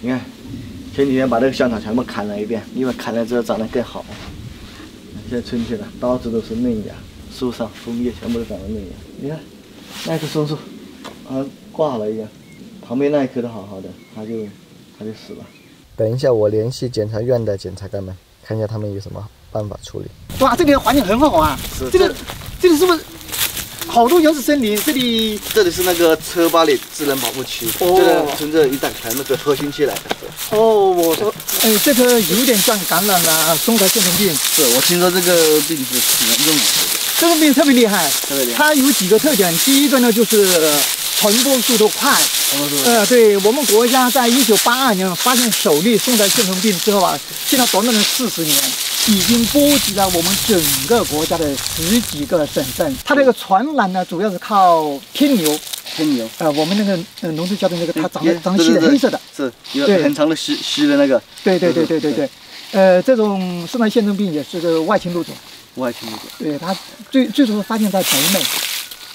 你看，前几天把这个香草全部砍了一遍，因为砍了之后长得更好。现在春天了，到处都是嫩芽，树上枫叶全部都长了嫩芽。你看，那棵松树，挂了一样，旁边那一棵都好好的，它就死了。等一下，我联系检察院的检察官们，看一下他们有什么办法处理。哇，这里环境很好啊！这里是不是好多原始森林？这里是那个车巴里自然保护区，这个村这一带全部是核心区来的。哦，我说，这个有点像感染了松材线虫病。是，我听说这个病是挺严重的。这个病特别厉害，特别厉害。它有几个特点，第一个呢就是传播速度快。对我们国家在1982年发现首例松材线虫病之后啊，现在短短的40年，已经波及了我们整个国家的10几个省份。它这个传染呢，主要是靠天牛。我们那个农村叫的那个，它长细的黑色的，是有很长的须的那个。对。这种松材线虫病也是个外侵物种。对，它最主要发现在北美。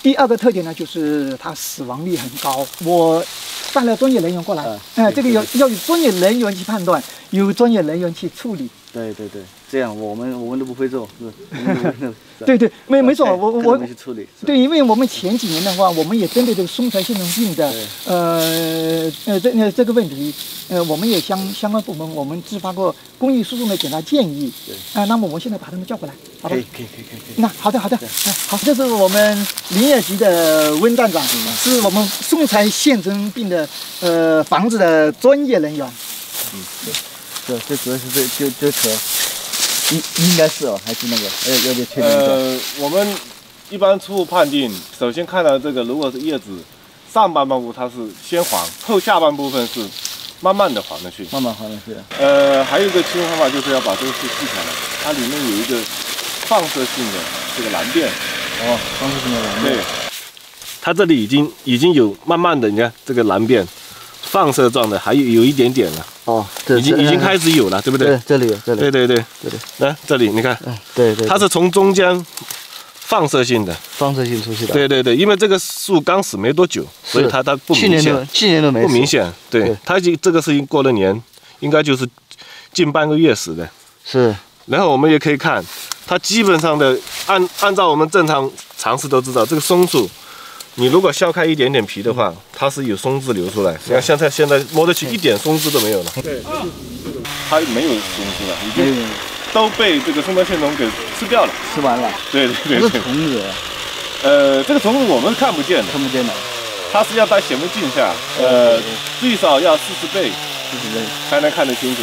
第二个特点呢，就是它死亡率很高。我带了专业人员过来，这个要有专业人员去判断，有专业人员去处理。对，这样我们都不会做，是。对，没错，我去处理。对，因为我们前几年的话，我们也针对这个松材线虫病的这个问题，我们也相关部门我们制发过公益诉讼的检查建议。对。那么我们现在把他们叫过来，好吧？可以。那好的。好，这是我们林业局的温站长，是我们松材线虫病的防治的专业人员。这主要是这棵，应该是还是那个要确定一下。我们一般初步判定，首先看到这个，如果是叶子上半部它是先黄，后下半部分是慢慢的黄上去。还有一个清除方法就是要把这个树锯下来，它里面有一个放射性的这个蓝靛。放射性的蓝靛。对，它这里已经有慢慢的，你看这个蓝靛。放射状的还有一点点了，已经开始有了，对不对？这里有，对。来这里你看，对，它是从中间放射性出去的。对，因为这个树刚死没多久，所以它不明显，去年都没死，不明显。对，它这个是过了年，应该就是近半个月死的。是。然后我们也可以看，它基本上的按照我们正常常识都知道，这个松树。你如果削开一点点皮的话，它是有松枝流出来。你看，现在摸得起一点松枝都没有了。对，它没有松枝了，已经都被这个松材线虫给吃掉了，吃完了。对。这是虫子。这个虫子我们看不见的，它是要在显微镜下，最少要40倍才能看得清楚。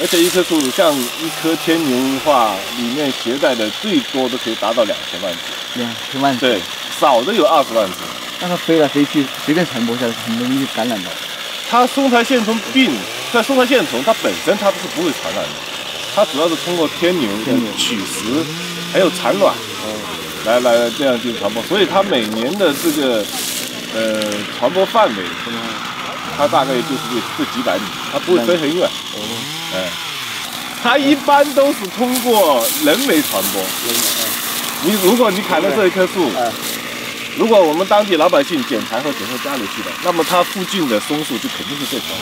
而且一棵树像一棵天牛的话，里面携带的最多都可以达到2000万只。2000万只。对。少的有20万只，那它飞来飞去，随便传播下来，很容易感染到。它松材线虫病，在松材线虫它本身它是不会传染的，它主要是通过天牛的取食，还有产卵，来这样去传播。所以它每年的这个传播范围，它大概就是这几百米，它不会飞很远。它一般都是通过人为传播。如果你砍了这一棵树。如果我们当地老百姓捡柴或捡到家里去的，那么它附近的松树就肯定是被传染。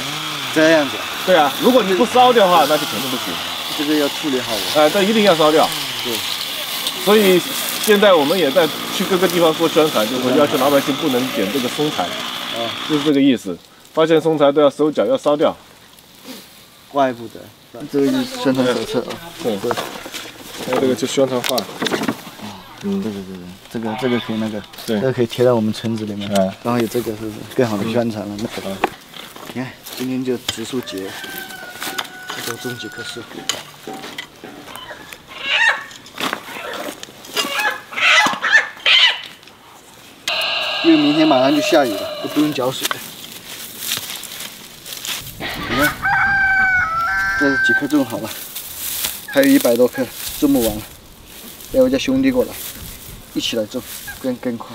这样子。对啊，如果你不烧掉的话，那就肯定不行。这个要处理好。这一定要烧掉。对。所以现在我们也在去各个地方做宣传，就是要求老百姓不能捡这个松材。就是这个意思。发现松材都要收缴，要烧掉。怪不得。这个就是宣传手册啊。对。还有这个就宣传画。这个可以那个，对，这个可以贴在我们村子里面，然后有这个是更好的宣传了。你看，今天就植树节，多种几棵树。因为明天马上就下雨了，都不用浇水了。你看，这几棵种好了，还有100多棵种不完了，待会叫兄弟过来。一起来种，更快。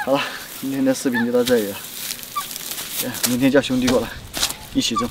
好了，今天的视频就到这里了。明天叫兄弟过来，一起种。